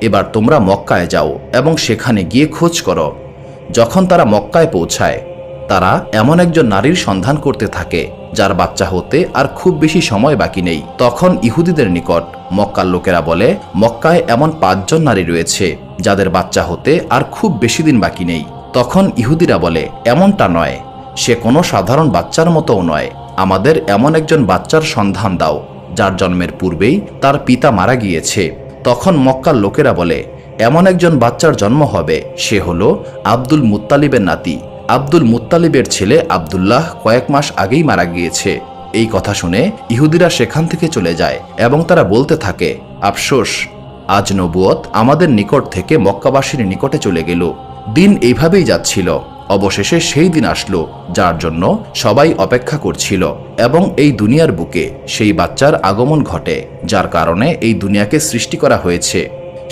এবার তোমরা মক্কায় যাও এবং সেখানে গিয়ে খোঁজ করো। যখন তারা মক্কায় পৌঁছায়, তারা এমন একজন নারীর সন্ধান করতে থাকে যার বাচ্চা হতে আর খুব বেশি সময় বাকি নেই। তখন ইহুদিদের নিকট মক্কার লোকেরা বলে, মক্কায় এমন 5 জন নারী রয়েছে যাদের বাচ্চা হতে আর খুব বেশি দিন বাকি নেই। তখন ইহুদিরা বলে, এমনটা নয়, সে কোনো সাধারণ বাচ্চার মতোও নয়। আমাদের এমন একজন বাচ্চার সন্ধান দাও যার জন্মের পূর্বেই তার পিতা মারা গিয়েছে। তখন মক্কার লোকেরা বলে, এমন একজন বাচ্চার জন্ম হবে, সে হলো আব্দুল মুত্তালিবের নাতি। আব্দুল মুত্তালিবের ছেলে আব্দুল্লাহ কয়েক মাস আগেই মারা গিয়েছে। এই কথা শুনে ইহুদিরা সেখান থেকে চলে যায় এবং তারা বলতে থাকে, আফসোস, আজ নবুয়ত আমাদের নিকট থেকে মক্কাবাসীর নিকটে চলে গেল। দিন এইভাবেই যাচ্ছিল। অবশেষে সেই দিন আসলো যার জন্য সবাই অপেক্ষা করছিল, এবং এই দুনিয়ার বুকে সেই বাচ্চার আগমন ঘটে, যার কারণে এই দুনিয়াকে সৃষ্টি করা হয়েছে।